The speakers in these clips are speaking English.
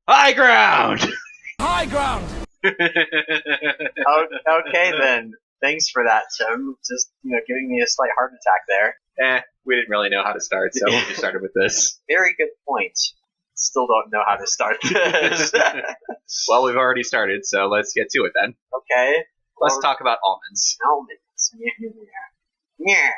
High ground! High ground! Okay, then. Thanks for that, Tim. Just, giving me a slight heart attack there. We didn't really know how to start, so we just started with this. Very good point. Still don't know how to start this. Well, we've already started, so let's get to it then. Okay. Let's talk about almonds. Almonds. Yeah.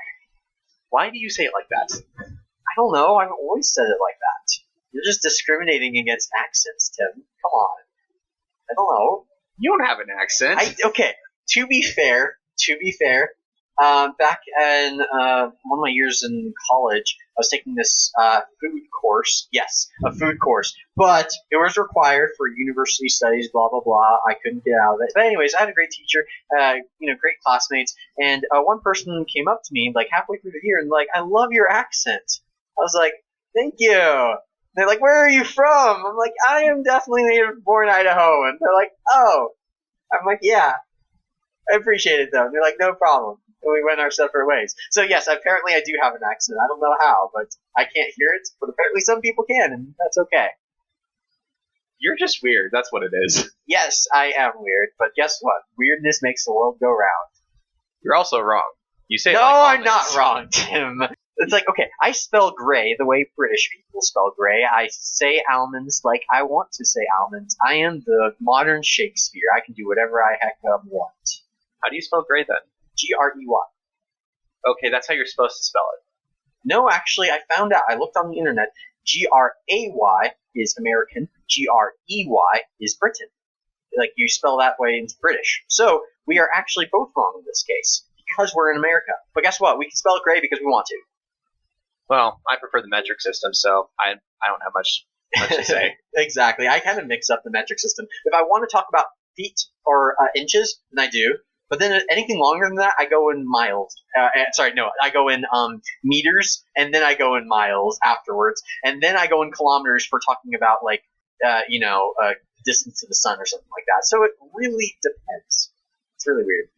Why do you say it like that? I don't know. I've always said it like that. You're just discriminating against accents, Tim. Come on. I don't know. You don't have an accent. Okay. To be fair, back in one of my years in college, I was taking this food course. Yes, a food course. But it was required for university studies, blah, blah, blah. I couldn't get out of it. But anyways, I had a great teacher, great classmates. And one person came up to me, like, halfway through the year and, like, I love your accent. I was like, thank you. They're like, where are you from? I'm like, I am definitely native-born Idaho. And they're like, oh. I'm like, yeah. I appreciate it, though. They're like, no problem. And we went our separate ways. So, yes, apparently I do have an accent. I don't know how, but I can't hear it. But apparently some people can, and that's okay. You're just weird. That's what it is. Yes, I am weird. But guess what? Weirdness makes the world go round. You're also wrong. You say no, it like I'm almonds. not wrong, Tim. It's like, okay, I spell gray the way British people spell gray. I say almonds like I want to say almonds. I am the modern Shakespeare. I can do whatever I heck want. How do you spell gray then? G-R-E-Y. Okay, that's how you're supposed to spell it. No, actually, I found out. I looked on the internet. G-R-A-Y is American. G-R-E-Y is Britain. Like, you spell that way into British. So, we are actually both wrong in this case, because we're in America. But guess what? We can spell it gray because we want to. Well, I prefer the metric system, so I don't have much to say. Exactly. I kind of mix up the metric system. If I want to talk about feet or inches, then I do. But then anything longer than that, I go in miles. I go in meters, and then I go in miles afterwards, and then I go in kilometers for talking about distance to the sun or something like that. So it really depends. It's really weird.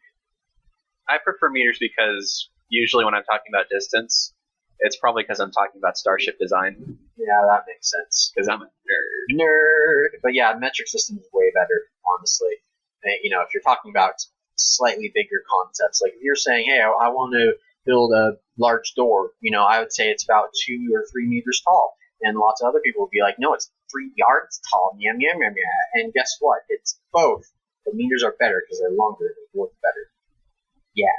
I prefer meters because usually when I'm talking about distance, it's probably because I'm talking about starship design. Yeah, that makes sense. Because I'm a nerd. But yeah, metric system is way better, honestly. If you're talking about slightly bigger concepts, like if you're saying, hey, I want to build a large door, I would say it's about 2 or 3 meters tall. And lots of other people would be like, no, it's 3 yards tall. Yum, yum, yum, yum. And guess what? It's both. The meters are better because they're longer. They work better. Yeah.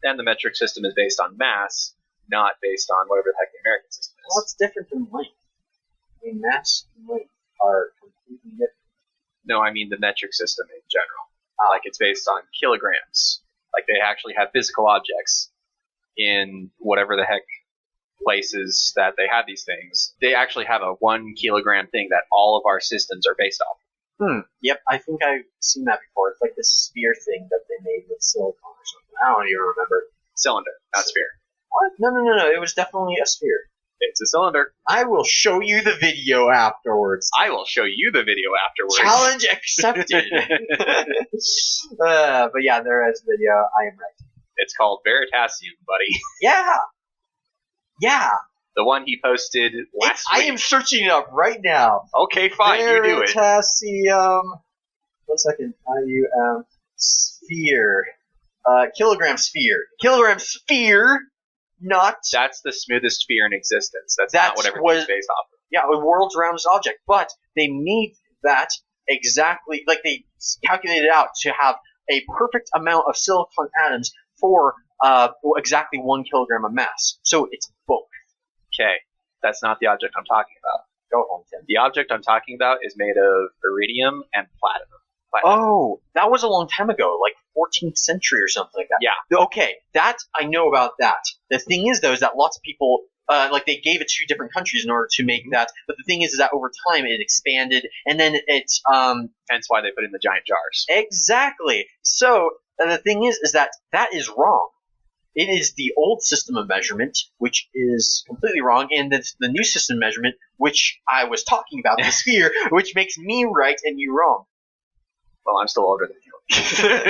And the metric system is based on mass, not based on whatever the heck the American system is. Well, it's different than length. I mean, mass and length are completely different. No, I mean the metric system in general. Like, it's based on kilograms. Like, they actually have physical objects in whatever the heck places that they have these things. They actually have a 1 kilogram thing that all of our systems are based off. Yep, I think I've seen that before. It's like this sphere thing that they made with silicon or something. I don't even remember. Cylinder, not sphere. What? No. It was definitely a sphere. It's a cylinder. I will show you the video afterwards. I will show you the video afterwards. Challenge accepted. But yeah, there is video. I am right. It's called Veritasium, buddy. Yeah. The one he posted last week. I am searching it up right now. Okay, fine. You do it. Veritasium. 1 second. I-U-M. Sphere. Kilogram sphere. Kilogram sphere. Not. That's the smoothest sphere in existence. That's not what everything's based off of. Yeah, a world's roundest object. But they made that exactly, like they calculated it out to have a perfect amount of silicon atoms for exactly 1 kilogram of mass. So it's both. Okay, that's not the object I'm talking about. Go home, Tim. The object I'm talking about is made of iridium and platinum. Oh, that was a long time ago, like 14th century or something like that. Yeah. Okay, that I know about that. The thing is, though, is that lots of people, they gave it to different countries in order to make that. But the thing is that over time it expanded, and then it's hence why they put it in the giant jars. Exactly. So the thing is that is wrong. It is the old system of measurement, which is completely wrong, and it's the new system of measurement, which I was talking about, the sphere, which makes me right and you wrong. Well, I'm still older than you.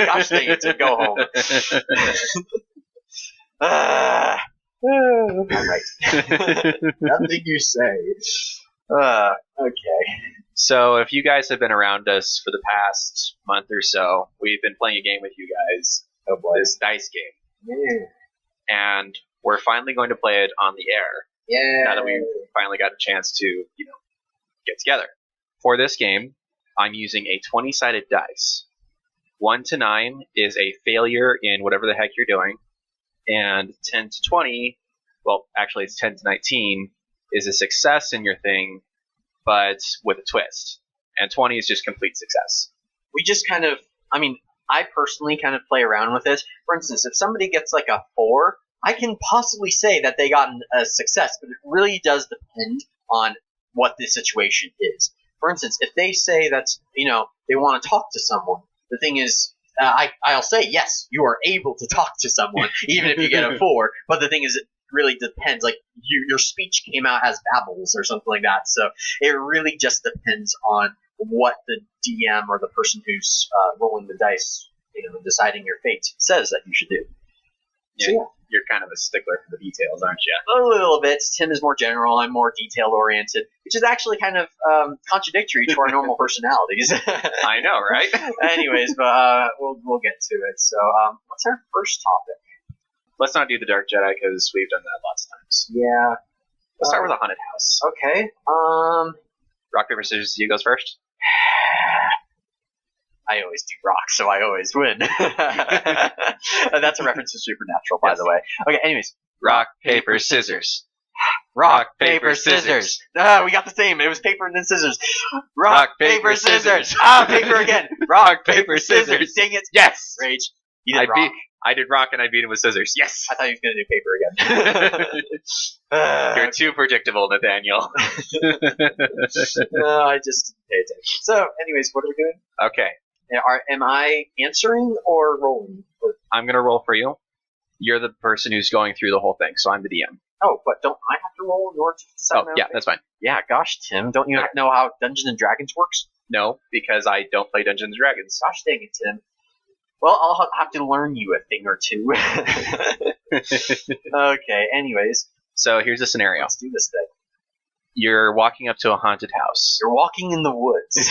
Gosh dang it, Tim, go home. I'm right. Nothing you say. Okay. So if you guys have been around us for the past month or so, we've been playing a game with you guys. Oh boy. This dice game. Yeah. And we're finally going to play it on the air. Yeah. Now that we've finally got a chance to, get together. For this game, I'm using a 20-sided dice. 1 to 9 is a failure in whatever the heck you're doing. And 10 to 20, well, actually it's 10 to 19, is a success in your thing, but with a twist. And 20 is just complete success. We just kind of, I personally kind of play around with this. For instance, if somebody gets like a 4, I can possibly say that they got a success, but it really does depend on what the situation is. For instance, if they say that, they want to talk to someone, the thing is, I'll say, yes, you are able to talk to someone, even if you get a 4, but the thing is, it really depends. Like, your speech came out as babbles or something like that, so it really just depends on what the DM or the person who's rolling the dice, deciding your fate, says that you should do. Yeah, so, you're kind of a stickler for the details, aren't you? A little bit. Tim is more general. I'm more detail-oriented, which is actually kind of contradictory to our normal personalities. I know, right? Anyways, but we'll get to it. So, what's our first topic? Let's not do the Dark Jedi because we've done that lots of times. Yeah. Let's start with a haunted house. Okay. Rock, paper, scissors, you goes first. I always do rock, so I always win. That's a reference to Supernatural, by the way. Okay, anyways. Rock, paper, scissors. Rock, paper, scissors. We got the same. It was paper and then scissors. Rock, paper, scissors. Paper again. Rock, paper, scissors. Dang it. Yes. Rage. You did rock. I did rock and I beat him with scissors. Yes. I thought he was going to do paper again. You're too predictable, Nathaniel. No, I just didn't pay attention. So, anyways, what are we doing? Okay. Am I answering or rolling? I'm going to roll for you. You're the person who's going through the whole thing, so I'm the DM. Oh, but don't I have to roll in order to decide? Oh, yeah, that's fine. Yeah, gosh, Tim, don't you know how Dungeons and Dragons works? No, because I don't play Dungeons and Dragons. Gosh dang it, Tim. Well, I'll have to learn you a thing or two. Okay, anyways. So here's the scenario. Let's do this thing. You're walking up to a haunted house. You're walking in the woods.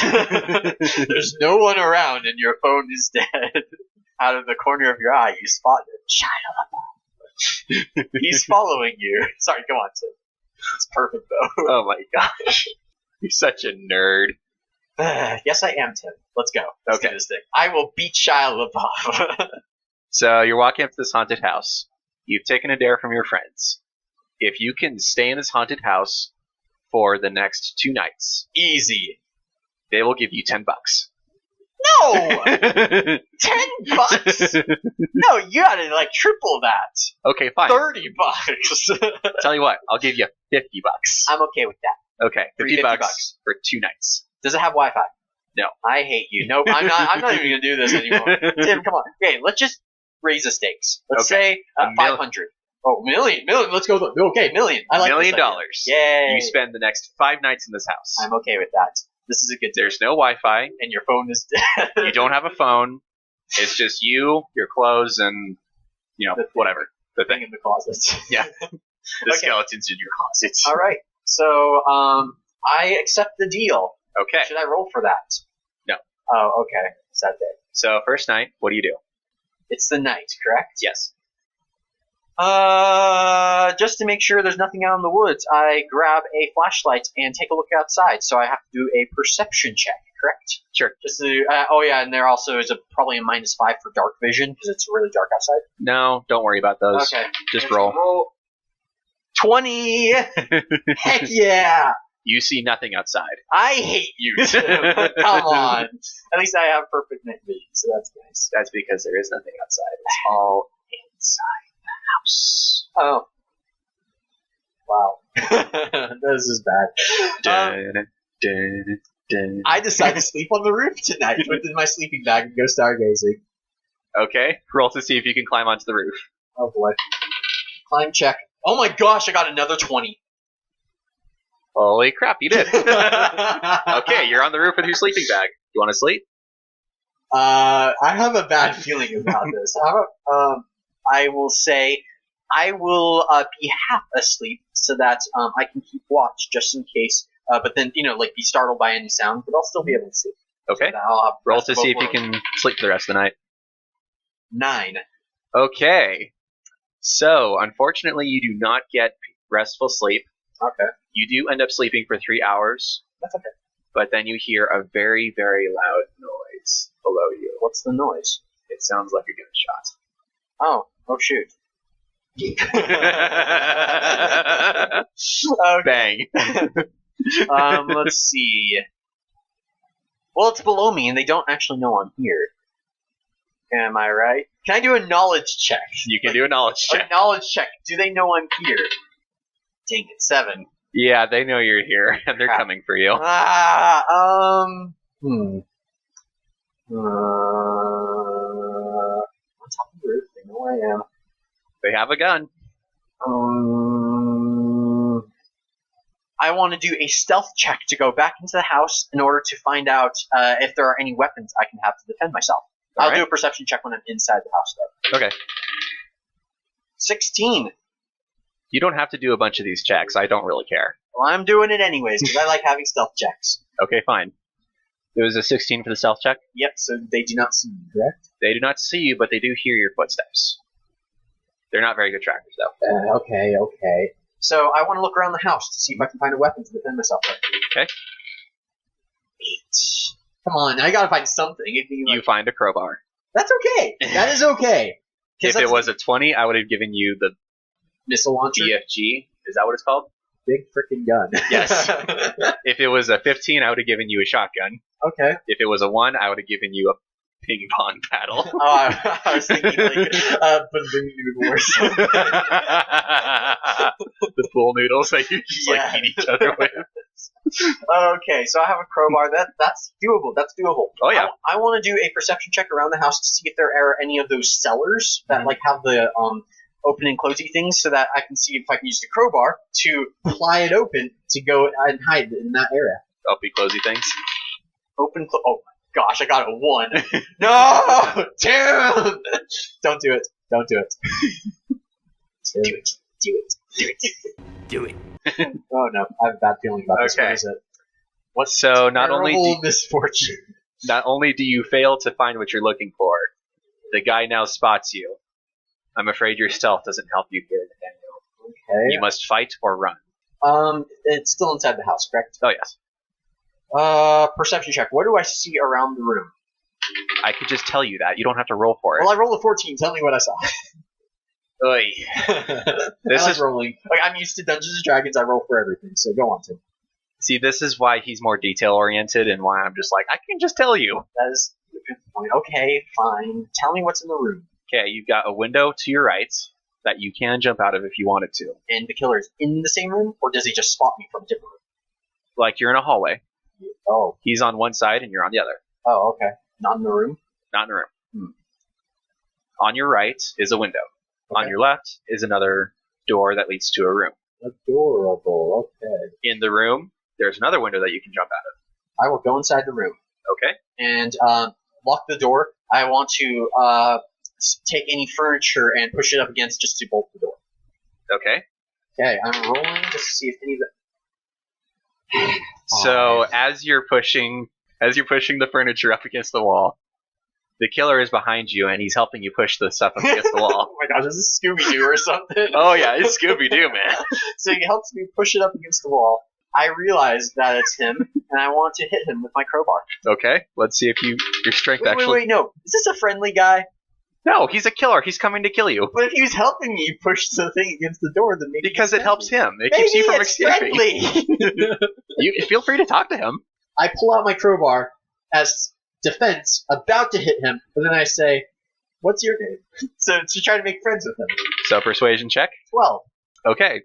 There's no one around and your phone is dead. Out of the corner of your eye, you spot him. He's following you. Sorry, go on, Tim. It's perfect, though. Oh my gosh. You're such a nerd. Yes, I am, Tim. Let's go. Let's do this thing. I will beat Shia LaBeouf. So you're walking up to this haunted house. You've taken a dare from your friends. If you can stay in this haunted house for the next 2 nights, easy, they will give you $10. No! $10? No, you gotta triple that. Okay, fine. $30. Tell you what, I'll give you $50. I'm okay with that. Okay, $50 for 2 nights. Does it have Wi-Fi? No. I hate you. Nope, I'm not even gonna do this anymore. Tim, come on. Okay, let's just raise the stakes. Let's say 500. Oh, million. Let's go. Okay, million. I like $1 million. Yay! You spend the next 5 nights in this house. I'm okay with that. This is a good. There's no Wi-Fi, and your phone is dead. You don't have a phone. It's just you, your clothes, and whatever. The thing in the closet. Yeah. The skeletons in your closet. All right. So, I accept the deal. Okay. Should I roll for that? No. Oh, okay. Sad day. So, first night, what do you do? It's the night, correct? Yes. Just to make sure there's nothing out in the woods, I grab a flashlight and take a look outside. So I have to do a perception check, correct? Sure. Just to, and there also is probably a -5 for dark vision because it's really dark outside. No, don't worry about those. Okay. Just roll. 20! Heck yeah! You see nothing outside. I hate you, Tim. Come on. At least I have perfect night vision, so that's nice. That's because there is nothing outside. It's all inside the house. Oh. Wow. This is bad. I decided to sleep on the roof tonight with my sleeping bag and go stargazing. Okay. Roll to see if you can climb onto the roof. Oh boy. Climb check. Oh my gosh, I got another 20. Holy crap, you did. Okay, you're on the roof with your sleeping bag. You want to sleep? I have a bad feeling about this. I will say I will be half asleep so that I can keep watch just in case but then, be startled by any sound, but I'll still be able to sleep. Okay. So Roll to see if you can sleep the rest of the night. 9. Okay. So, unfortunately, you do not get restful sleep. Okay. You do end up sleeping for 3 hours. That's okay. But then you hear a very, very loud noise below you. What's the noise? It sounds like a gunshot. Oh shoot. Bang. Let's see. Well, it's below me, and they don't actually know I'm here. Am I right? Can I do a knowledge check? You can do a knowledge check. A knowledge check. Do they know I'm here? Dang it, 7. Yeah, they know you're here, and they're coming for you. On top of the roof, they know where I am. They have a gun. I want to do a stealth check to go back into the house in order to find out if there are any weapons I can have to defend myself. I'll do a perception check when I'm inside the house, though. Okay. 16. You don't have to do a bunch of these checks. I don't really care. Well, I'm doing it anyways, because I like having stealth checks. Okay, fine. It was a 16 for the stealth check? Yep, so they do not see me, correct? They do not see you, but they do hear your footsteps. They're not very good trackers, though. Okay. So I want to look around the house to see if I can find a weapon to defend myself with. Okay. 8. Come on, I gotta find something. You find a crowbar. That's okay. That is okay. If it was a 20, I would have given you the missile launcher. BFG. Is that what it's called? Big freaking gun. Yes. If it was a 15, I would have given you a shotgun. Okay. If it was a 1, I would have given you a ping pong paddle. Oh, I was thinking but even worse. The pool noodles that you just beat each other with. Okay, so I have a crowbar. That's doable. Oh yeah. I want to do a perception check around the house to see if there are any of those cellars that have the open and closey things, so that I can see if I can use the crowbar to pry it open to go and hide in that area. Open closey things. Oh my gosh, I got a 1. No, dude! Don't do it. Do it. Oh no, I have a bad feeling about this. What is it? What's so not only misfortune? Not only do you fail to find what you're looking for, the guy now spots you. I'm afraid your stealth doesn't help you here, Daniel. Okay. You must fight or run. It's still inside the house, correct? Oh yes. Perception check. What do I see around the room? I could just tell you that. You don't have to roll for it. Well, I rolled a 14. Tell me what I saw. Oy. This is rolling. I'm used to Dungeons and Dragons. I roll for everything. So go on, Tim. See, this is why he's more detail oriented, and why I'm just like, I can just tell you. That is a good point. Okay, fine. Tell me what's in the room. Okay, you've got a window to your right that you can jump out of if you wanted to. And the killer's in the same room, or does he just spot me from a different room? Like you're in a hallway. Oh. He's on one side and you're on the other. Oh, okay. Not in the room? Not in the room. On your right is a window. Okay. On your left is another door that leads to a room. Adorable. Okay. In the room, there's another window that you can jump out of. I will go inside the room. Okay. And lock the door. I want to take any furniture and push it up against just to bolt the door. Okay. Okay, I'm rolling just to see if any of the... So as you're pushing the furniture up against the wall, the killer is behind you and he's helping you push the stuff up against the wall. Oh my gosh, this is Scooby-Doo or something. Oh yeah, it's Scooby-Doo, man. So he helps me push it up against the wall. I realize that it's him, and I want to hit him with my crowbar. Okay, let's see if your strength Wait, no. Is this a friendly guy? No, he's a killer. He's coming to kill you. But if he was helping me push the thing against the door, then maybe because it helps him. It keeps you from escaping. Friendly. You feel free to talk to him. I pull out my crowbar as defense, about to hit him, and then I say, "What's your name?" So to try to make friends with him. So persuasion check. 12. Okay.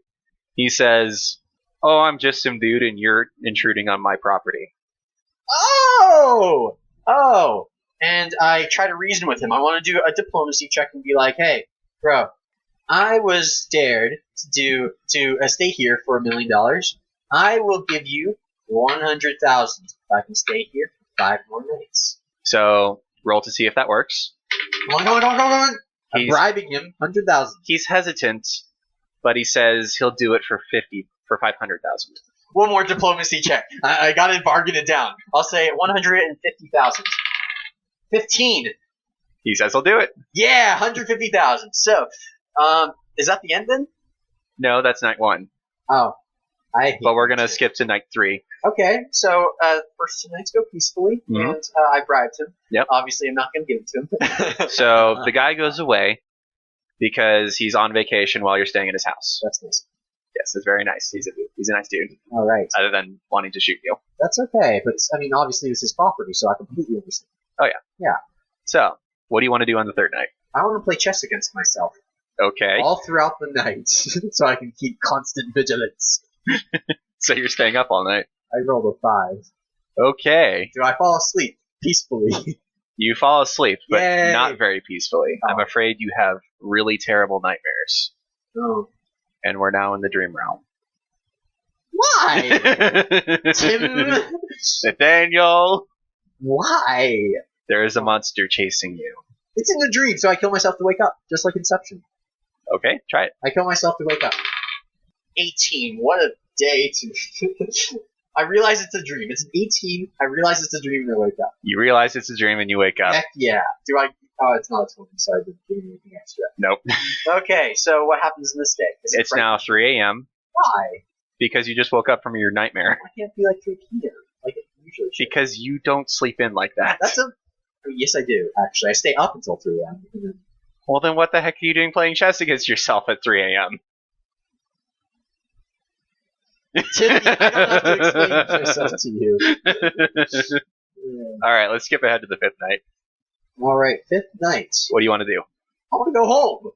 He says, "Oh, I'm just some dude, and you're intruding on my property." Oh. And I try to reason with him. I want to do a diplomacy check and be like, "Hey, bro, I was dared to stay here for $1 million. I will give you 100,000 if I can stay here for 5 more nights." So roll to see if that works. Come on. I'm bribing him 100,000. He's hesitant, but he says he'll do it for 500,000. One more diplomacy check. I got to bargain it down. I'll say 150,000. 15. He says he'll do it. Yeah, 150,000. So, is that the end then? No, that's night 1. Oh, but we're gonna skip to night 3. Okay, so first 2 nights go peacefully, and I bribed him. Yep. Obviously, I'm not gonna give it to him. So the guy goes away because he's on vacation while you're staying at his house. That's nice. Yes, it's very nice. He's a nice dude. All right. Other than wanting to shoot you. That's okay, but I mean, obviously, it's his property, so I completely understand. Oh yeah. Yeah. So, what do you want to do on the 3rd night? I want to play chess against myself. Okay. All throughout the night, so I can keep constant vigilance. So you're staying up all night. I rolled a 5. Okay. Do I fall asleep peacefully? You fall asleep, but Yay. not very peacefully. Oh. I'm afraid you have really terrible nightmares. Oh. And we're now in the dream realm. Why? Tim? Nathaniel! Why? There is a monster chasing you. It's in the dream, so I kill myself to wake up, just like Inception. Okay, try it. I kill myself to wake up. 18. What a day to... I realize it's a dream. It's an 18. I realize it's a dream and I wake up. You realize it's a dream and you wake up. Heck yeah. Do I... Oh, it's not a 20, so I didn't give anything extra. Nope. Okay, so what happens in this day? It's now 3 a.m. Why? Because you just woke up from your nightmare. Why can't it be like 3 p.m.? Like it usually should. Because you don't sleep in like that. That's a... I mean, yes, I do, actually. I stay up until 3 a.m. Well, then what the heck are you doing playing chess against yourself at 3 a.m.? Tim, I don't have to explain myself to you. All right, let's skip ahead to the 5th night. All right, 5th night. What do you want to do? I want to go home.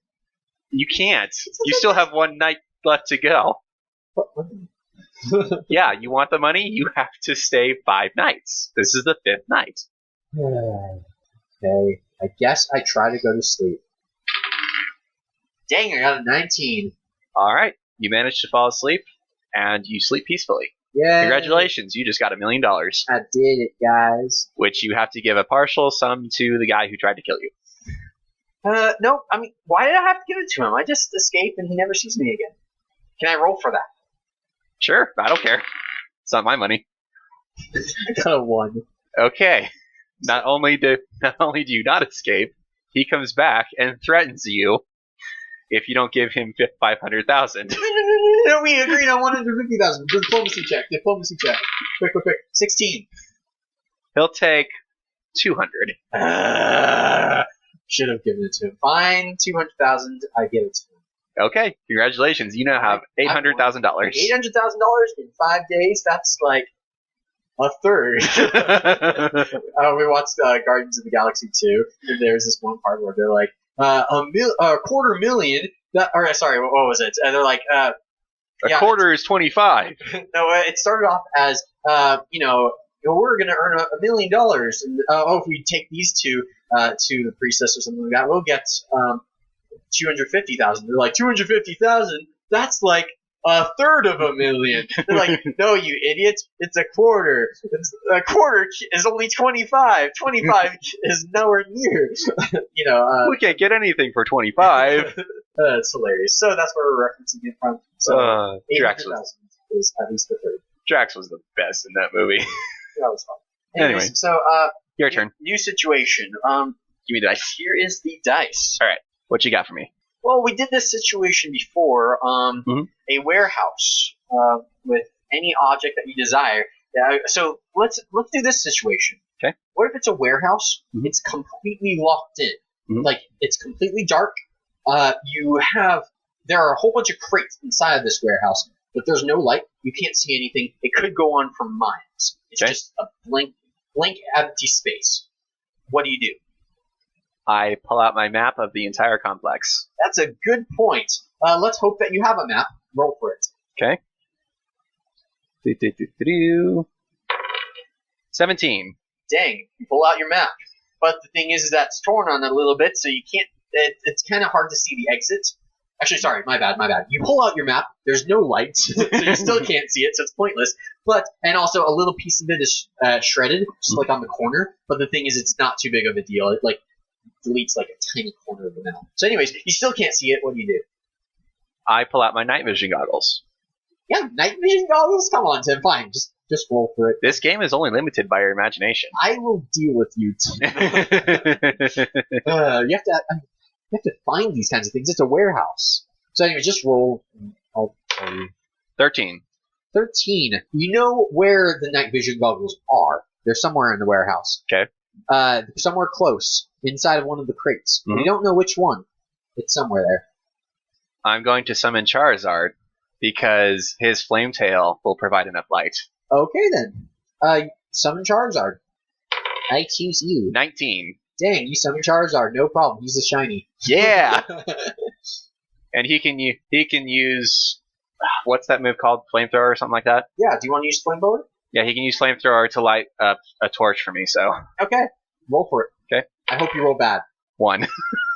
You can't. You still have 1 night left to go. What? Yeah, you want the money? You have to stay 5 nights. This is the 5th night. Okay, I guess I try to go to sleep. Dang, I got a 19. All right, you managed to fall asleep, and you sleep peacefully. Yeah. Congratulations, you just got $1 million. I did it, guys. Which you have to give a partial sum to the guy who tried to kill you. No, I mean, why did I have to give it to him? I just escape and he never sees me again. Can I roll for that? Sure, I don't care. It's not my money. I got a 1. Okay. Not only do you not escape, he comes back and threatens you if you don't give him 500,000. No, we agreed on 150,000. Diplomacy check. Quick. 16. He'll take 200. Should have given it to him. Fine, 200,000. I give it to him. Okay, congratulations. You now have $800,000. $800,000 in 5 days. That's like a third. We watched Guardians of the Galaxy 2, and there's this one part where they're like, a $250,000. What was it? And they're like, a quarter is 25. No, it started off as, we're going to earn $1 million. And, if we take these two to the priestess or something like that, we'll get 250,000. They're like, 250,000? That's like a third of $1 million. They're like, no, you idiots, it's a quarter. A quarter is only 25. 25 is nowhere near. We can't get anything for 25. It's hilarious. So that's where we're referencing it from. So Drax is at least the third. Drax was the best in that movie. That was fun. Anyway, so your turn. New situation. Give me the dice. Here is the dice. All right, what you got for me? Well, we did this situation before. A warehouse with any object that you desire. So let's do this situation. Okay. What if it's a warehouse? It's completely locked in. Like it's completely dark. There are a whole bunch of crates inside of this warehouse, but there's no light. You can't see anything. It could go on for miles. It's just a blank, empty space. What do you do? I pull out my map of the entire complex. That's a good point. Let's hope that you have a map. Roll for it. Okay. 17. Dang, you pull out your map. But the thing is that it's torn on it a little bit, so you can't. It's kind of hard to see the exit. Actually, sorry, my bad. You pull out your map. There's no light, so you still can't see it, so it's pointless. And also a little piece of it is shredded, just like on the corner. But the thing is, it's not too big of a deal. It deletes like a tiny corner of the map. So anyways, you still can't see it. What do you do? I pull out my night vision goggles. Yeah, night vision goggles? Come on, Tim. Fine. Just roll for it. This game is only limited by your imagination. I will deal with you, Tim. You have to find these kinds of things. It's a warehouse. So anyway, just roll. I'll tell you. 13. 13. You know where the night vision goggles are. They're somewhere in the warehouse. Okay. Somewhere close, inside of one of the crates. Mm-hmm. You don't know which one. It's somewhere there. I'm going to summon Charizard because his flame tail will provide enough light. Okay then. Summon Charizard. I choose you. 19. Dang, you summon Charizard. No problem. He's a shiny. Yeah. And he can use what's that move called? Flamethrower or something like that? Yeah. Do you want to use Flamethrower? Yeah, he can use Flamethrower to light up a torch for me. So. Okay. Roll for it. Okay. I hope you roll bad. 1.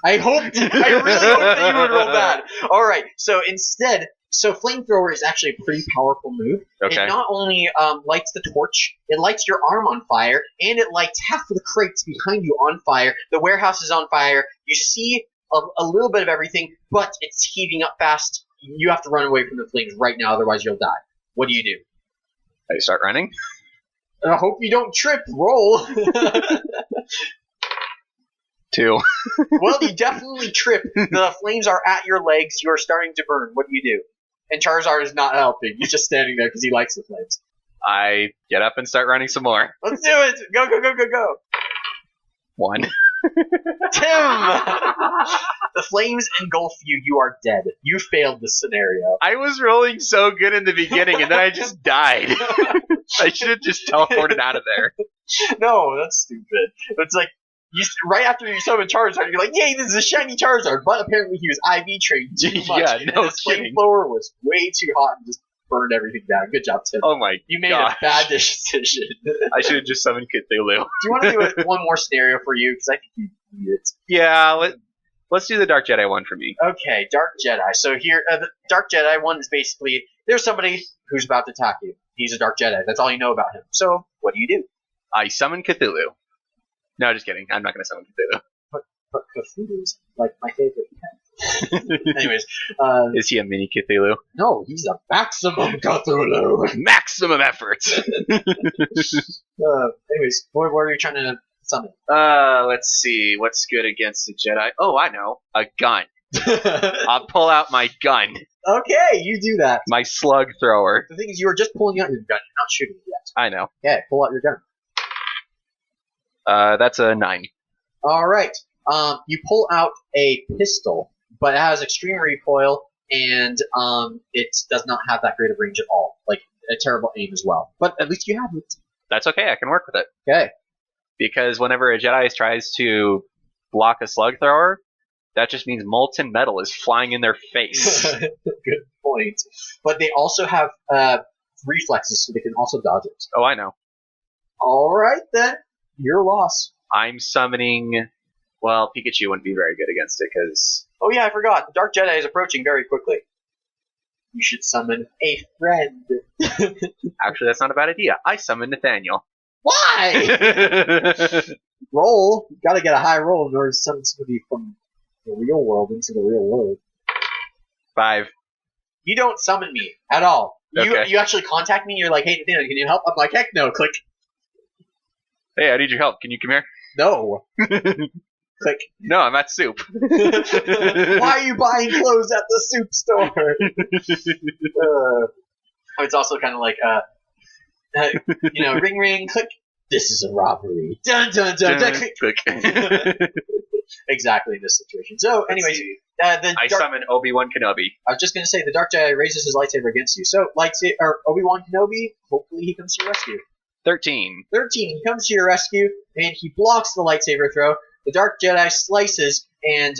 I really hoped that you would roll bad. All right. So instead, Flamethrower is actually a pretty powerful move. Okay. It not only lights the torch, it lights your arm on fire, and it lights half of the crates behind you on fire. The warehouse is on fire. You see a little bit of everything, but it's heating up fast. You have to run away from the flames right now, otherwise you'll die. What do you do? I start running. I hope you don't trip. Roll. 2. Well, you definitely trip. The flames are at your legs. You are starting to burn. What do you do? And Charizard is not helping. He's just standing there because he likes the flames. I get up and start running some more. Let's do it. Go, go, go, go, go. 1. Tim! The flames engulf you. You are dead. You failed this scenario. I was rolling so good in the beginning, and then I just died. I should have just teleported out of there. No, that's stupid. It's like, right after you summon Charizard, you're like, yay, this is a shiny Charizard. But apparently he was IV trained too much. Yeah, no and his kidding. flamethrower was way too hot and just burned everything down. Good job, Tim. Oh my You made gosh. a bad decision. I should have just summoned Cthulhu. Do you want to do one more scenario for you? Because I think you need it. Yeah, let's do the Dark Jedi one for me. Okay, Dark Jedi. So here, the Dark Jedi one is basically, there's somebody who's about to attack you. He's a Dark Jedi. That's all you know about him. So, what do? I summon Cthulhu. No, just kidding. I'm not going to summon Cthulhu. But Cthulhu's like my favorite pet. Anyways, Is he a mini Cthulhu? no, he's a maximum Cthulhu. Maximum effort. Anyways, what are you trying to summon? Let's see. What's good against a Jedi? Oh, I know. A gun. I'll pull out my gun. Okay, you do that. My slug thrower. The thing is, you are just pulling out your gun. You're not shooting it yet. I know. Okay, pull out your gun. That's a 9. All right. You pull out a pistol, but it has extreme recoil, and it does not have that great of range at all. Like, a terrible aim as well. But at least you have it. That's okay. I can work with it. Okay. Because whenever a Jedi tries to block a slug thrower, that just means molten metal is flying in their face. Good point. But they also have reflexes, so they can also dodge it. Oh, I know. All right, then. Your loss. I'm summoning... Well, Pikachu wouldn't be very good against it, because... Oh yeah, I forgot. The Dark Jedi is approaching very quickly. You should summon a friend. Actually, that's not a bad idea. I summon Nathaniel. Why? Roll. You gotta get a high roll in order to summon somebody from the real world into the real world. 5. You don't summon me at all. Okay. You actually contact me, you're like, hey, Nathaniel, can you help? I'm like, heck no. Click. Hey, I need your help. Can you come here? No. Click. No, I'm at soup. Why are you buying clothes at the soup store? It's also kind of like, ring, ring, click. This is a robbery. Dun, dun, dun, dun, click. Exactly in this situation. So, anyways, I summon Obi-Wan Kenobi. I was just going to say, the Dark Jedi raises his lightsaber against you. So, Obi-Wan Kenobi, hopefully he comes to your rescue. 13. 13, he comes to your rescue, and he blocks the lightsaber throw. The Dark Jedi slices, and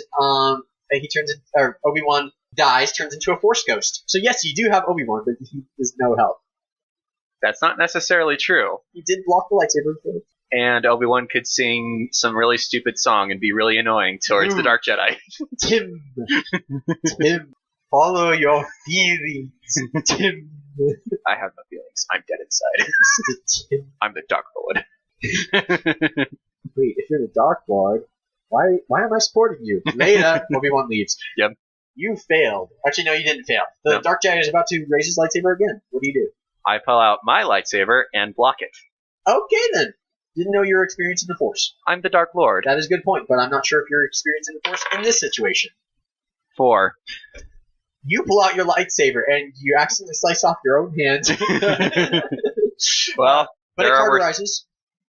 Obi-Wan dies, turns into a Force Ghost. So yes, you do have Obi-Wan, but he is no help. That's not necessarily true. He did block the lightsaber throw. And Obi-Wan could sing some really stupid song and be really annoying towards the Dark Jedi. Tim, follow your feelings, Tim. I have no feelings. I'm dead inside. Tim. I'm the Dark Lord. Wait, if you're the Dark Lord, why am I supporting you? Later, Obi-Wan leaves. Yep. You failed. Actually, no, you didn't fail. The Dark Jedi is about to raise his lightsaber again. What do you do? I pull out my lightsaber and block it. Okay, then. Didn't know you were experiencing the Force. I'm the Dark Lord. That is a good point, but I'm not sure if you're experiencing the Force in this situation. 4. You pull out your lightsaber and you accidentally slice off your own hand. Well, but it cauterizes.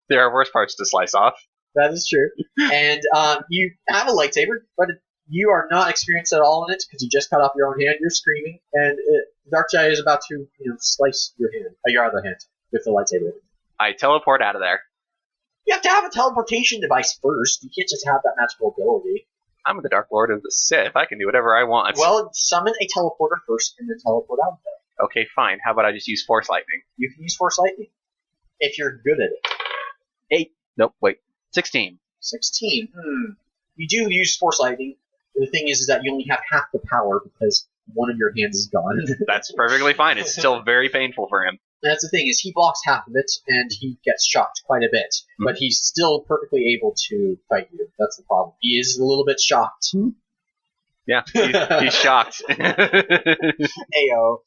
There are worse parts to slice off. That is true. And you have a lightsaber, but you are not experienced at all in it because you just cut off your own hand. You're screaming, and Dark Jedi is about to slice your hand, your other hand, with the lightsaber. I teleport out of there. You have to have a teleportation device first. You can't just have that magical ability. I'm the Dark Lord of the Sith. I can do whatever I want. Well, summon a teleporter first and then teleport out of there. Okay, fine. How about I just use Force Lightning? You can use Force Lightning if you're good at it. 8. Nope, wait. 16. 16. You do use Force Lightning. The thing is that you only have half the power because one of your hands is gone. That's perfectly fine. It's still very painful for him. That's the thing, is he blocks half of it, and he gets shocked quite a bit. Mm-hmm. But he's still perfectly able to fight you. That's the problem. He is a little bit shocked. Yeah, he's shocked. Ayo.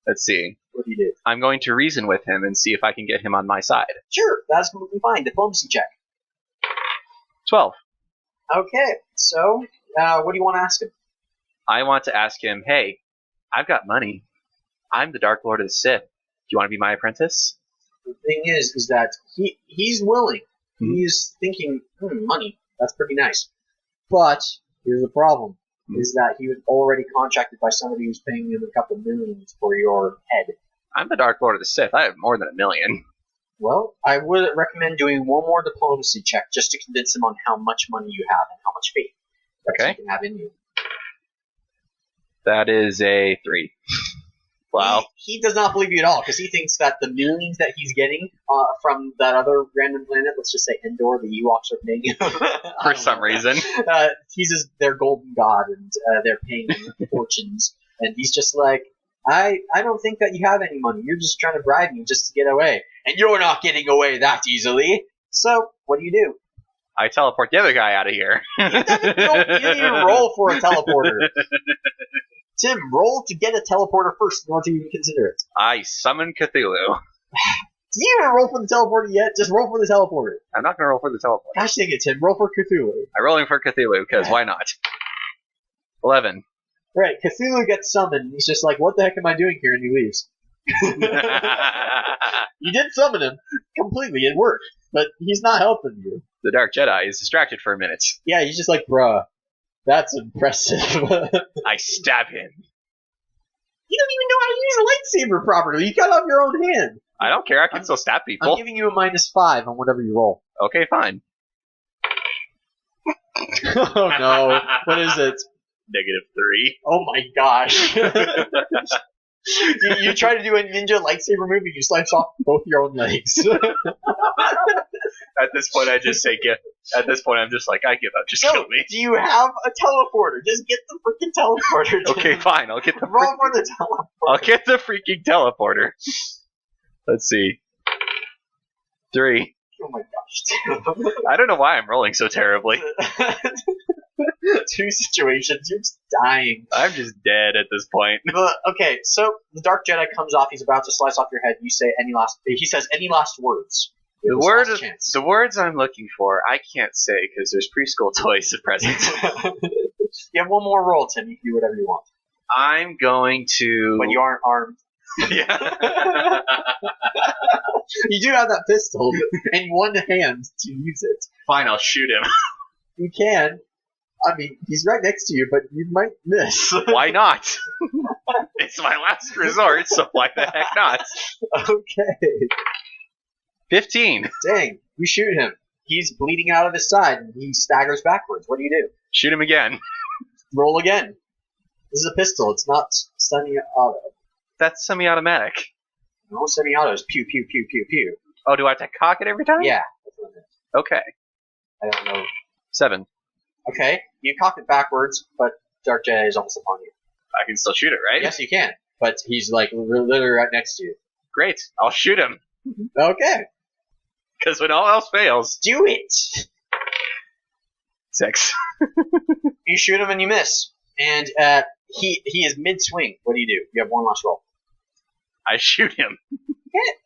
Let's see. What do you do? I'm going to reason with him and see if I can get him on my side. Sure, that's completely fine. Diplomacy check. 12. Okay, so what do you want to ask him? I want to ask him, hey, I've got money. I'm the Dark Lord of the Sith. Do you want to be my apprentice? The thing is that he's willing. Mm-hmm. He's thinking, money, that's pretty nice. But here's the problem, is that he was already contracted by somebody who's paying him a couple millions for your head. I'm the Dark Lord of the Sith. I have more than $1 million. Well, I would recommend doing one more diplomacy check just to convince him on how much money you have and how much faith that you can have in you. That is a 3. Wow. He does not believe you at all because he thinks that the millions that he's getting from that other random planet, let's just say Endor, the Ewoks are paying him. For some reason. He's just their golden god and they're paying him fortunes. And he's just like, I don't think that you have any money. You're just trying to bribe me just to get away. And you're not getting away that easily. So, what do? I teleport the other guy out of here. You didn't even roll for a teleporter. Tim, roll to get a teleporter first in order to even consider it. I summon Cthulhu. Do you even roll for the teleporter yet? Just roll for the teleporter. I'm not going to roll for the teleporter. Gosh dang it, Tim. Roll for Cthulhu. I'm rolling for Cthulhu, because why not? 11. Right, Cthulhu gets summoned. He's just like, what the heck am I doing here? And he leaves. You did summon him completely. It worked. But he's not helping you. The Dark Jedi is distracted for a minute. Yeah, he's just like, bruh. That's impressive. I stab him. You don't even know how to use a lightsaber properly. You cut off your own hand. I don't care. I can still stab people. I'm giving you a -5 on whatever you roll. Okay, fine. Oh no. What is it? -3. Oh my gosh. You try to do a ninja lightsaber move and you slice off both your own legs. At this point, I just say, at this point, I'm just like, I give up. Just kill me. Do you have a teleporter? Just get the freaking teleporter. Okay, fine. I'll get the roll for the teleporter. I'll get the freaking teleporter. Let's see. 3. Oh my gosh. I don't know why I'm rolling so terribly. 2 situations. You're just dying. I'm just dead at this point. Okay, so the Dark Jedi comes off. He's about to slice off your head. You say he says any last words. The words I'm looking for, I can't say because there's preschool toys present. You have one more roll, Tim. You can do whatever you want. I'm going to... When you aren't armed. Yeah. You do have that pistol in one hand to use it. Fine, I'll shoot him. You can. I mean, he's right next to you, but you might miss. Why not? It's my last resort, so why the heck not? Okay. 15. Dang, you shoot him. He's bleeding out of his side, and he staggers backwards. What do? Shoot him again. Roll again. This is a pistol. It's not semi-auto. That's semi-automatic. No, semi-auto is pew, pew, pew, pew, pew. Oh, do I have to cock it every time? Yeah. That's what it is. Okay. I don't know. 7. Okay, you cock it backwards, but Dark Jedi is almost upon you. I can still shoot it, right? Yes, you can. But he's like literally right next to you. Great. I'll shoot him. Okay. Because when all else fails... Do it! 6. You shoot him and you miss. And he is mid-swing. What do? You have one last roll. I shoot him. Hit.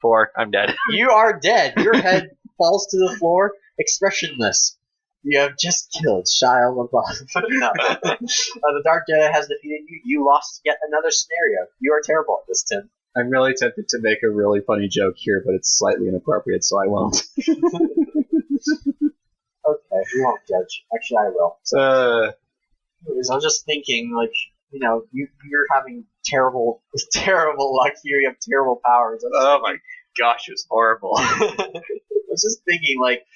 4. I'm dead. You are dead. Your head falls to the floor, expressionless. You have just killed Shia LaBeouf. No. The Dark Jedi has defeated you. You lost yet another scenario. You are terrible at this, Tim. I'm really tempted to make a really funny joke here, but it's slightly inappropriate, so I won't. Okay, we won't judge. Actually, I will. Anyways, I was just thinking, like, you're having terrible luck here. You have terrible powers. Oh my gosh, it was horrible. I was just thinking, like,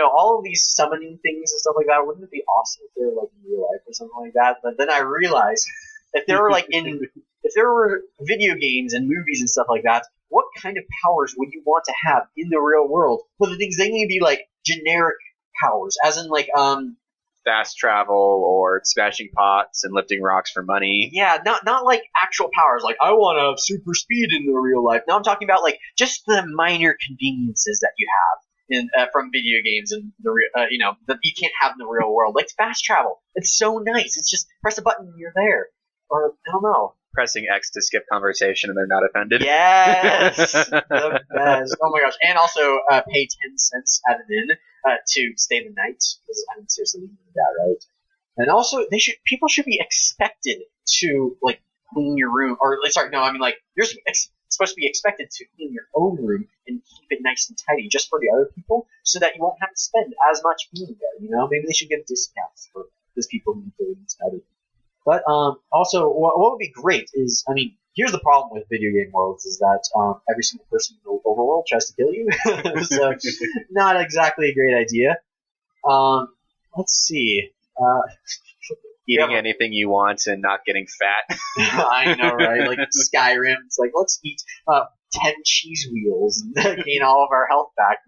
all of these summoning things and stuff like that, wouldn't it be awesome if they were, like, in real life or something like that? But then I realized, if there were video games and movies and stuff like that, what kind of powers would you want to have in the real world? Well, the things, they need to be, like, generic powers, as in, like, fast travel or smashing pots and lifting rocks for money. Yeah, not like actual powers, like, I want to have super speed in the real life. No, I'm talking about, like, just the minor conveniences that you have from video games and the real, that you can't have in the real world, like fast travel. It's so nice. It's just press a button and you're there. Or I don't know. Pressing X to skip conversation and they're not offended. Yes, the best. Oh my gosh! And also pay 10 cents at an inn to stay the night. Because I mean, seriously, you need that, right? And also, people should be expected to, like, clean your room. Or sorry, no, I mean, like, you're supposed to be expected to clean your own room and keep it nice and tidy just for the other people, so that you won't have to spend as much being there. Maybe they should give discounts for those people who need to clean tidy. But also, what would be great is, I mean, here's the problem with video game worlds is that every single person in the overworld tries to kill you. So, not exactly a great idea. Let's see. Eating anything you want and not getting fat. I know, right? Like Skyrim, it's like, let's eat 10 cheese wheels and gain all of our health back.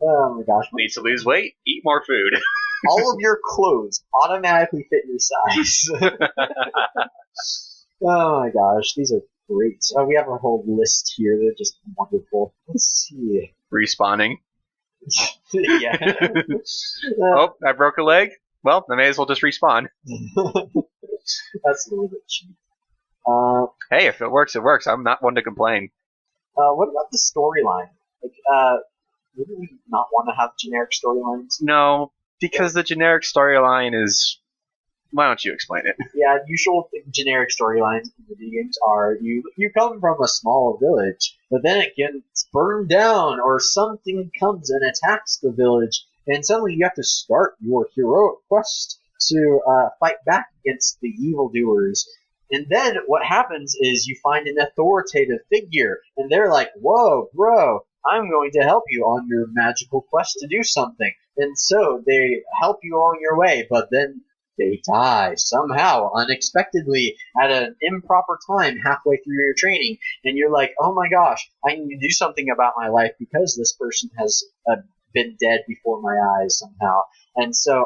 Oh my gosh. Need to lose weight? Eat more food. All of your clothes automatically fit your size. Oh my gosh, these are great. We have a whole list here. They're just wonderful. Let's see. Respawning. Yeah. Oh, I broke a leg? Well, I may as well just respawn. That's a little bit cheap. Hey, if it works, it works. I'm not one to complain. What about the storyline? Like, wouldn't we not want to have generic storylines? No, because the generic storyline is... Why don't you explain it? Yeah, usual generic storylines in video games are you come from a small village, but then it gets burned down, or something comes and attacks the village, and suddenly you have to start your heroic quest to fight back against the evildoers. And then what happens is you find an authoritative figure, and they're like, whoa, bro, I'm going to help you on your magical quest to do something. And so they help you along your way, but then they die somehow, unexpectedly, at an improper time halfway through your training. And you're like, oh my gosh, I need to do something about my life because this person has been dead before my eyes somehow. And so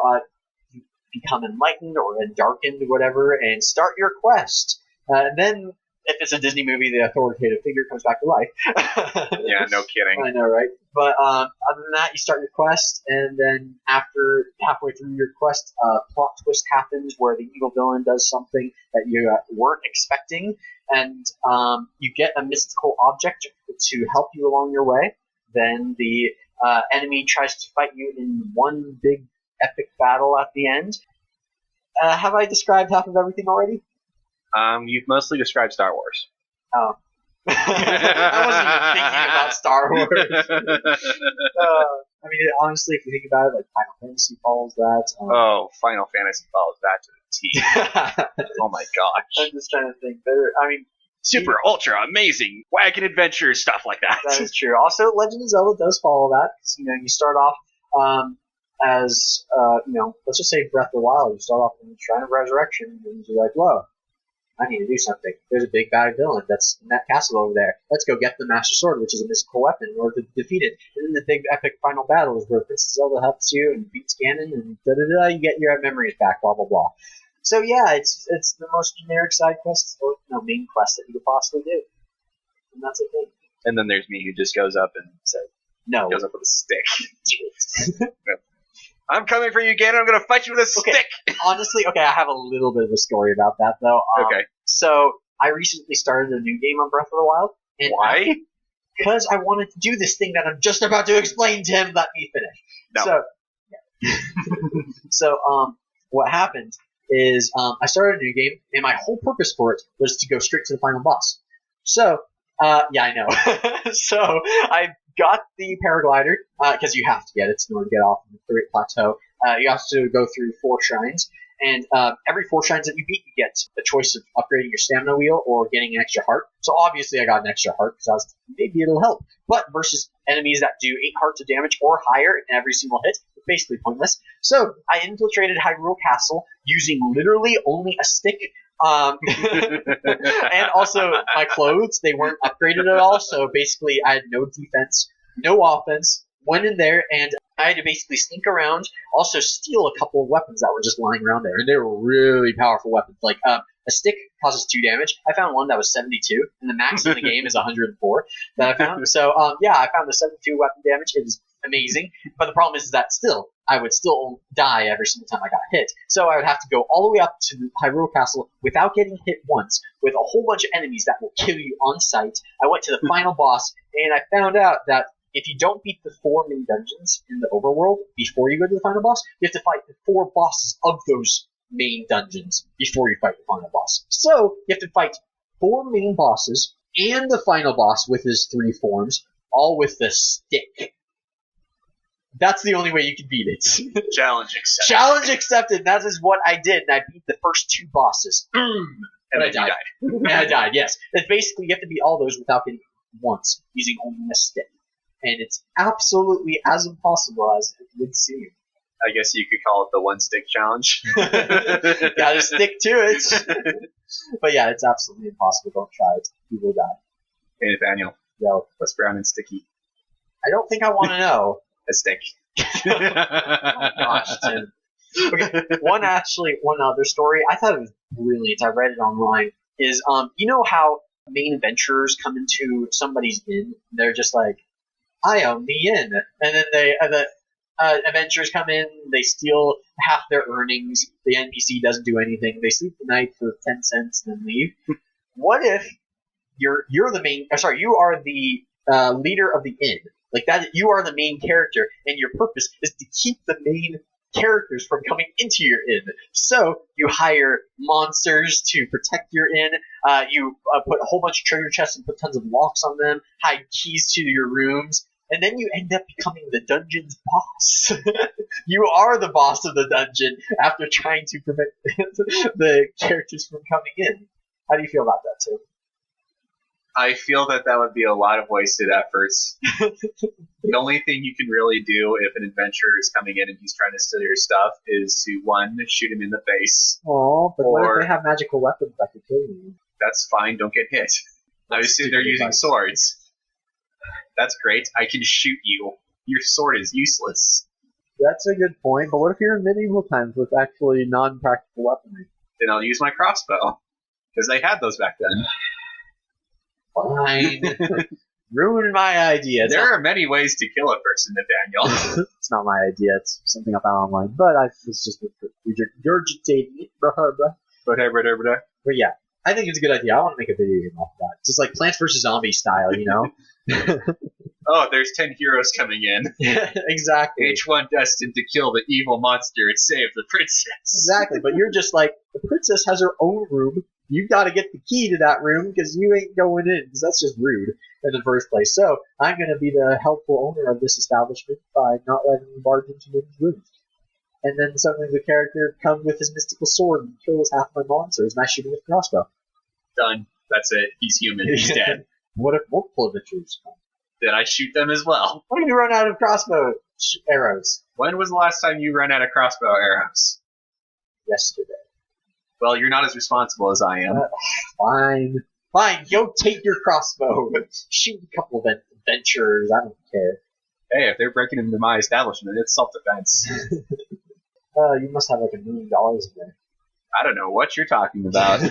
you become enlightened or darkened or whatever and start your quest. And then, if it's a Disney movie, the authoritative figure comes back to life. Yeah, no kidding. I know, right? But other than that, you start your quest, and then after halfway through your quest, a plot twist happens where the evil villain does something that you weren't expecting, and you get a mystical object to help you along your way. Then the enemy tries to fight you in one big epic battle at the end. Have I described half of everything already? You've mostly described Star Wars. Oh. I wasn't even thinking about Star Wars. I mean, honestly, if you think about it, like Final Fantasy follows that. Oh, Final Fantasy follows that to the T. Oh my gosh. I'm just trying to think better. I mean, super, ultra, amazing, wagon adventures, stuff like that. That is true. Also, Legend of Zelda does follow that. Because, you start off as, let's just say Breath of the Wild. You start off in the Shrine of Resurrection, and you're like, whoa, I need to do something. There's a big bad villain that's in that castle over there. Let's go get the Master Sword, which is a mystical weapon, in order to defeat it. And then the big epic final battle is where Princess Zelda helps you and beats Ganon, and da-da-da, you get your memories back, blah, blah, blah. So yeah, it's the most generic side quest, or main quest that you could possibly do. And that's the thing. And then there's me who just goes up and says, no. Goes up with a stick. I'm coming for you, Ganon. I'm going to fight you with a stick. Honestly, I have a little bit of a story about that, though. Okay. So, I recently started a new game on Breath of the Wild. And Why? Because I wanted to do this thing that I'm just about to explain to him. Let me finish. No. So, what happened is I started a new game, and my whole purpose for it was to go straight to the final boss. So, yeah, I know. So, I got the paraglider, because you have to get it in order to get off the Great Plateau. You have to go through 4 shrines, and every 4 shrines that you beat, you get a choice of upgrading your stamina wheel or getting an extra heart. So obviously I got an extra heart, because I was maybe it'll help. But versus enemies that do 8 hearts of damage or higher in every single hit, it's basically pointless. So I infiltrated Hyrule Castle using literally only a stick. And also my clothes, they weren't upgraded at all, so basically I had no defense, no offense, went in there, and I had to basically sneak around, also steal a couple of weapons that were just lying around there, and they were really powerful weapons. Like, a stick causes 2 damage. I found one that was 72, and the max in the game is 104 that I found. So, yeah, I found the 72 weapon damage. It was amazing, but the problem is that I would still die every single time I got hit. So I would have to go all the way up to Hyrule Castle without getting hit once, with a whole bunch of enemies that will kill you on sight. I went to the final boss, and I found out that if you don't beat the 4 main dungeons in the overworld before you go to the final boss, you have to fight the 4 bosses of those main dungeons before you fight the final boss. So, you have to fight 4 main bosses and the final boss with his 3 forms, all with the stick. That's the only way you can beat it. Challenge accepted. Challenge accepted. That is what I did, and I beat the first 2 bosses. And then I died. And I died, yes. It's basically, you have to beat all those without getting hit once, using only a stick. And it's absolutely as impossible as it would seem. I guess you could call it the 1 stick challenge. Gotta stick to it. But yeah, it's absolutely impossible. Don't try it. You will die. Hey, Nathaniel. Yo. What's brown and sticky? I don't think I want to know. A stick. Oh my gosh, Tim. Okay, one other story. I thought it was brilliant. I read it online. Is you know how main adventurers come into somebody's inn? They're just like, I own the inn, and then the adventurers come in. They steal half their earnings. The NPC doesn't do anything. They sleep the night for 10 cents and then leave. What if you're the main? Sorry, you are the leader of the inn. Like that, you are the main character, and your purpose is to keep the main characters from coming into your inn. So you hire monsters to protect your inn. You put a whole bunch of treasure chests and put tons of locks on them. Hide keys to your rooms, and then you end up becoming the dungeon's boss. You are the boss of the dungeon after trying to prevent the characters from coming in. How do you feel about that, Tim? I feel that would be a lot of wasted efforts. The only thing you can really do if an adventurer is coming in and he's trying to steal your stuff is to, 1, shoot him in the face. Oh, but what if they have magical weapons that can kill you? That's fine, don't get hit. I assume they're using swords. That's great, I can shoot you. Your sword is useless. That's a good point, but what if you're in medieval times with actually non-practical weaponry? Then I'll use my crossbow. Because they had those back then. Fine. Ruined my idea. There are many ways to kill a person, Nathaniel. It's not my idea. It's something I found online. But I was just regurgitating it. But yeah, I think it's a good idea. I want to make a video game off of that. Just like Plants vs. Zombies style, you know? Oh, there's 10 heroes coming in. Yeah, exactly. Each one destined to kill the evil monster and save the princess. Exactly, but you're just like, the princess has her own room. You got to get the key to that room because you ain't going in, because that's just rude in the first place. So I'm going to be the helpful owner of this establishment by not letting you barge into women's rooms. And then suddenly the character comes with his mystical sword and kills half my monsters, and I shoot him with a crossbow. Done. That's it. He's human. He's dead. What if multiple adventurers come? Then I shoot them as well. What if you run out of crossbow arrows? When was the last time you ran out of crossbow arrows? Yesterday. Well, you're not as responsible as I am. Fine. Fine, go take your crossbow. Shoot a couple of adventurers. I don't care. Hey, if they're breaking into my establishment, it's self-defense. You must have like $1 million in there. I don't know what you're talking about.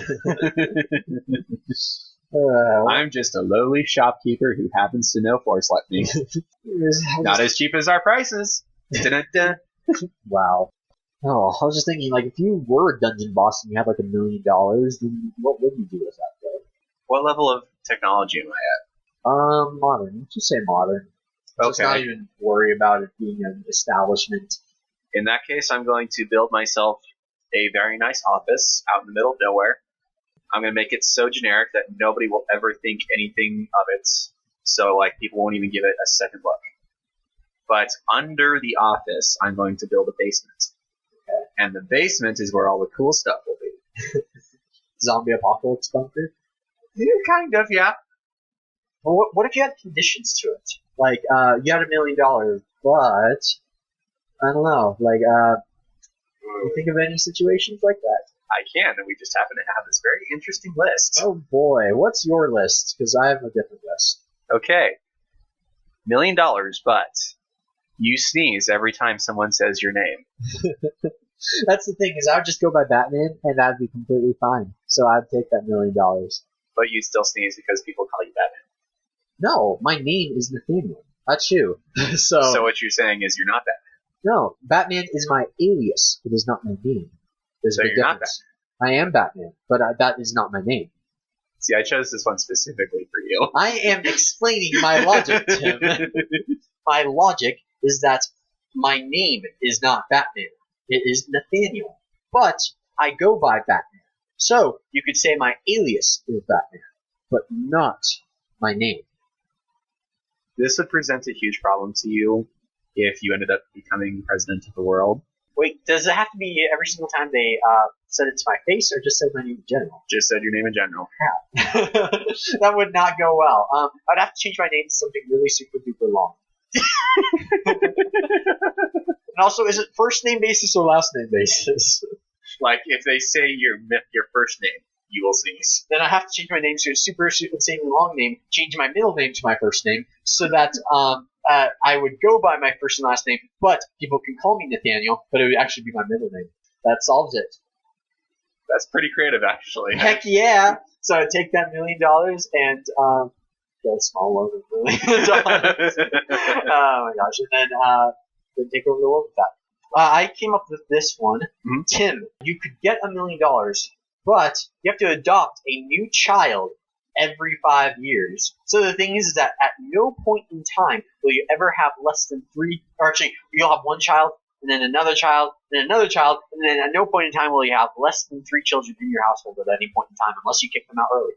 I'm just a lowly shopkeeper who happens to know Force like me. Not as cheap as our prices. Dun-dun-dun. Wow. Oh, I was just thinking, like, if you were a dungeon boss and you had like $1 million, then what would you do with that, though? What level of technology am I Modern. Just say modern. at? Just not even worry about it being an establishment. In that case, I'm going to build myself a very nice office out in the middle of nowhere. I'm going to make it so generic that nobody will ever think anything of it. So, like, people won't even give it a second look. But under the office, I'm going to build a basement. Okay. And the basement is where all the cool stuff will be. Zombie apocalypse bunker? Yeah, kind of, yeah. Well, what if you had conditions to it? Like, you had $1 million, but I don't know. Like, you think of any situations like that? I can, and we just happen to have this very interesting list. Oh boy, what's your list? Because I have a different list. Okay. $1 million, but you sneeze every time someone says your name. That's the thing, is I would just go by Batman, and that'd be completely fine. So I'd take that $1 million. But you still sneeze because people call you Batman. No, my name is Nathaniel. That's you. So what you're saying is you're not Batman. No, Batman is my alias. It is not my name. There's So a you're not difference. I am Batman, but that is not my name. See, I chose this one specifically for you. I am explaining my logic, Tim. My logic is that my name is not Batman. It is Nathaniel. But I go by Batman. So you could say my alias is Batman, but not my name. This would present a huge problem to you if you ended up becoming president of the world. Wait, does it have to be every single time they said it to my face, or just said my name in general? Just said your name in general. That would not go well. I'd have to change my name to something really super duper long. And also, is it first name basis or last name basis? Like, if they say your first name, you will sneeze. Then I have to change my name to a super insanely long name, change my middle name to my first name, so that I would go by my first and last name, but people can call me Nathaniel, but it would actually be my middle name. That solves it. That's pretty creative, actually. Heck yeah! So I'd take that $1 million and get a small loan of $1 million. Oh my gosh. And then take over the world with that. I came up with this one. Mm-hmm. Tim, you could get $1 million, but you have to adopt a new child every 5 years. So the thing is that at no point in time will you ever have less than three, or actually, you'll have one child, and then another child, and then another child, and then at no point in time will you have less than 3 children in your household at any point in time, unless you kick them out early.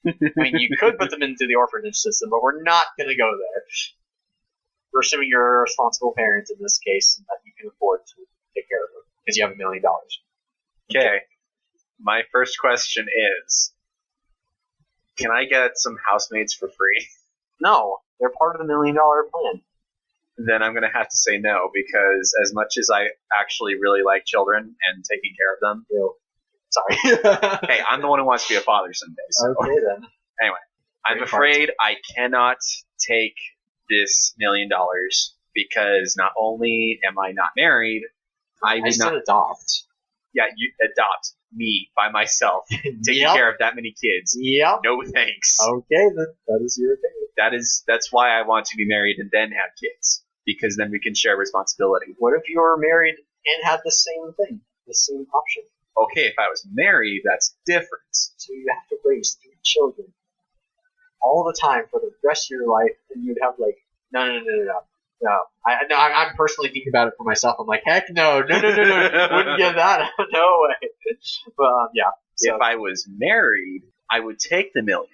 I mean, you could put them into the orphanage system, but we're not going to go there. We're assuming you're a responsible parent in this case, and that you can afford to take care of them, because you have $1 million. Okay. My first question is, can I get some housemates for free? No, they're part of the $1 million plan. Then I'm going to have to say no, because as much as I actually really like children and taking care of them, Sorry. hey, I'm the one who wants to be a father someday. So. Okay then. Anyway, I'm Great afraid I cannot take this $1 million because not only am I not married, I I would said not. adopt. Yeah, you adopt me by myself, taking Yep. care of that many kids. Yep. No thanks. Okay then. That is your opinion. That's why I want to be married and then have kids, because then we can share responsibility. What if you were married and had the same thing, the same option? Okay, if I was married, that's different. So you have to raise 3 children all the time for the rest of your life, and you'd have like no. I'm personally thinking about it for myself. I'm like, heck no, wouldn't get that. No way. But yeah. So, If I was married, I would take the $1 million,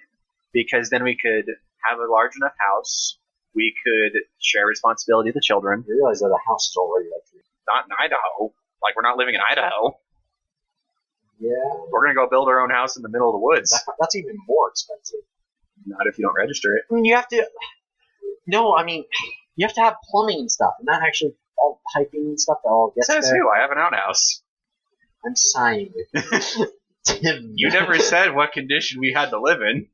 because then we could have a large enough house. We could share responsibility of the children. you realize that a house is already like 3. Not in Idaho. Like, we're not living in Idaho. Yeah. We're going to go build our own house in the middle of the woods. That's even more expensive. Not if you don't register it. I mean, you have to. No, I mean, you have to have plumbing and stuff, and not actually all piping and stuff that all gets Says there. who? I have an outhouse. I'm sighing. Tim. You never said what condition we had to live in.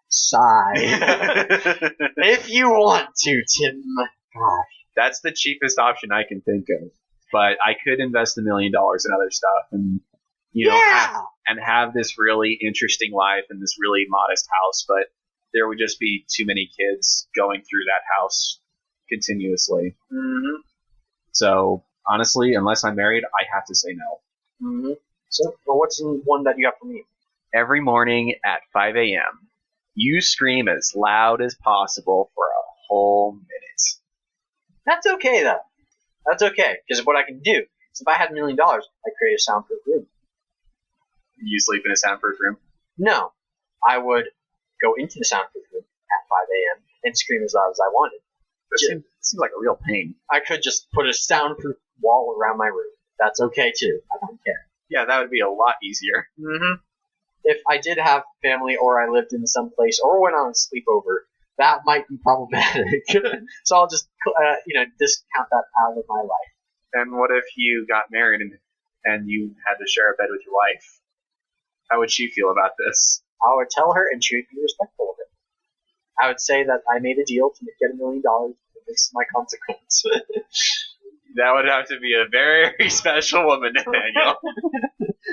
Sigh. If you want to, Tim. Gosh. That's the cheapest option I can think of. But I could invest $1 million in other stuff and, have this really interesting life and this really modest house. But there would just be too many kids going through that house continuously. Mm-hmm. So, honestly, unless I'm married, I have to say no. Mm-hmm. So, well, what's the one that you got for me? Every morning at 5 a.m., you scream as loud as possible for a whole minute. That's okay, though. That's okay, because what I can do is if I had $1 million, I'd create a soundproof room. You sleep in a soundproof room? No, I would go into the soundproof room at 5 a.m. and scream as loud as I wanted. It seems like a real pain. I could just put a soundproof wall around my room. That's okay, too. I don't care. Yeah, that would be a lot easier. Mm-hmm. If I did have family or I lived in some place or went on a sleepover, that might be problematic. So I'll just, discount that out of my life. And what if you got married and you had to share a bed with your wife? How would she feel about this? I would tell her, and she would be respectful of it. I would say that I made a deal to get $1 million. This is my consequence. That would have to be a very special woman, Nathaniel.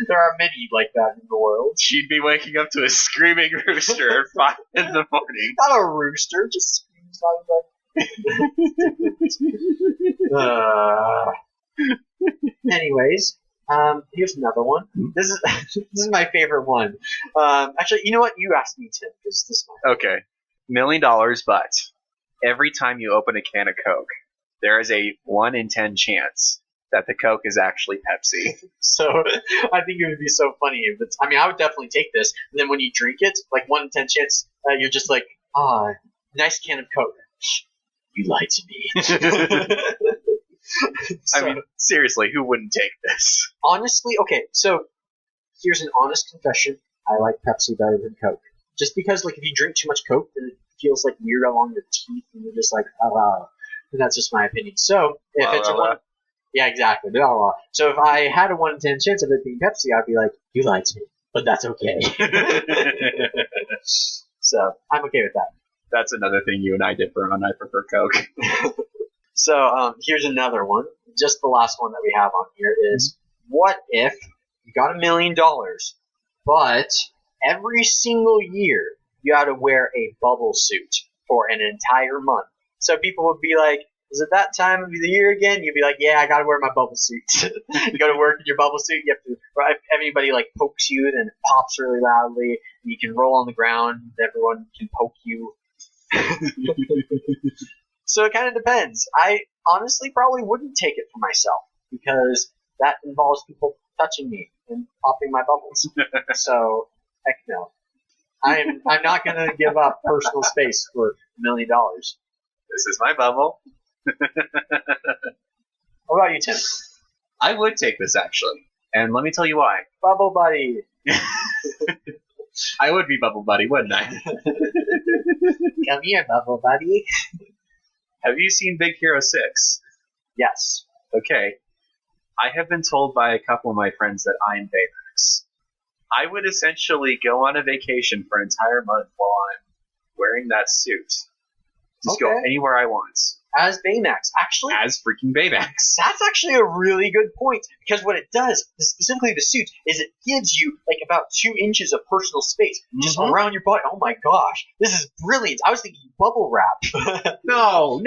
There are many like that in the world. She'd be waking up to a screaming rooster at 5 in the morning. Not a rooster, just screams Anyways, here's another one. This is my favorite one. Actually, you know what? You asked me, Tim, because this one. Okay. $1 million, but every time you open a can of Coke, there is a 1 in 10 chance that the Coke is actually Pepsi. So I think it would be so funny if it's. I mean, I would definitely take this. And then when you drink it, like 1 in 10 chance, you're just like, nice can of Coke. You lied to me. I mean, seriously, who wouldn't take this? Honestly, okay, so here's an honest confession. I like Pepsi better than Coke. Just because, like, if you drink too much Coke, then it feels like weird along your teeth, and you're just like, and that's just my opinion. So, if it's a one... Yeah, exactly. So if I had a 1 in 10 chance of it being Pepsi, I'd be like, you lied to me. But that's okay. So, I'm okay with that. That's another thing you and I differ on. I prefer Coke. So, here's another one. Just the last one that we have on here is, what if you got $1 million, but every single year you had to wear a bubble suit for an entire month? So people would be like, is it that time of the year again? You'd be like, yeah, I gotta wear my bubble suit. You go to work in your bubble suit, you have to, if anybody like pokes you, then it pops really loudly, and you can roll on the ground, everyone can poke you. So it kind of depends. I honestly probably wouldn't take it for myself, because that involves people touching me and popping my bubbles. So, heck no. I'm not gonna give up personal space for $1 million. This is my bubble. What about you, Tim? I would take this, actually. And let me tell you why. Bubble buddy. I would be Bubble Buddy, wouldn't I? Come here, bubble buddy. Have you seen Big Hero 6? Yes. Okay. I have been told by a couple of my friends that I'm Baymax. I would essentially go on a vacation for an entire month while I'm wearing that suit. Just go anywhere I want. As Baymax. Actually, as freaking Baymax. That's actually a really good point, because what it does, specifically the suit, is it gives you like about 2 inches of personal space just around your body. Oh my gosh, this is brilliant. I was thinking bubble wrap. No.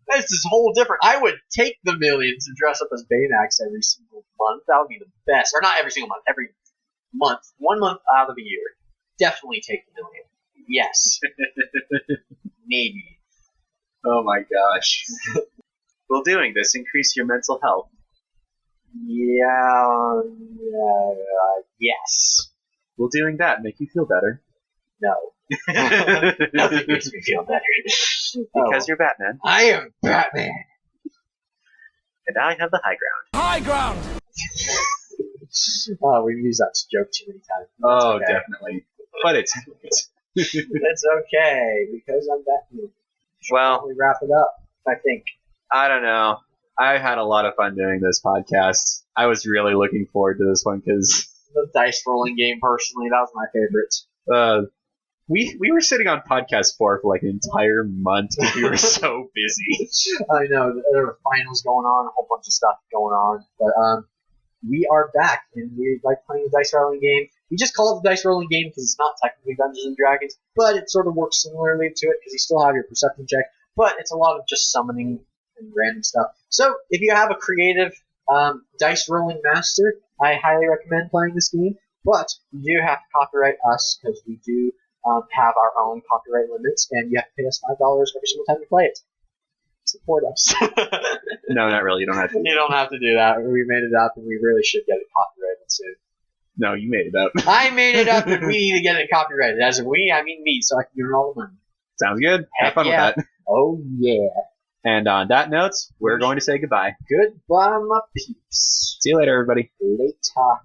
This is whole different. I would take the millions and dress up as Baymax every single month. That would be the best. Or not every single month, every month. 1 month out of the year. Definitely take the million. Yes. Maybe. Oh my gosh. Will doing this increase your mental health? Yes. Will doing that make you feel better? No. Nothing makes me feel better. Because you're Batman. I am Batman. And I have the high ground. High ground! Oh, we've used that joke too many times. That's okay. Definitely. But it's It's okay, because I'm Batman. Well, we wrap it up, I think. I don't know. I had a lot of fun doing this podcast. I was really looking forward to this one because the dice rolling game, personally, that was my favorite. We were sitting on podcast 4 for like an entire month because we were so busy. I know, there were finals going on, a whole bunch of stuff going on, but we are back, and we like playing the dice rolling game. We just call it the dice rolling game because it's not technically Dungeons and Dragons, but it sort of works similarly to it because you still have your perception check, but it's a lot of just summoning and random stuff. So if you have a creative dice rolling master, I highly recommend playing this game. But you do have to copyright us because we do have our own copyright limits, and you have to pay us $5 every single time you play it. Support us. No, not really. You don't have to. You don't have to do that. We made it up, and we really should get it copyrighted soon. No, you made it up. I made it up, and we need to get it copyrighted. As in we, I mean me, so I can give it all the money. Sounds good. Have fun yeah. with that. Oh, yeah. And on that note, we're going to say goodbye. Goodbye, my peeps. See you later, everybody. Later.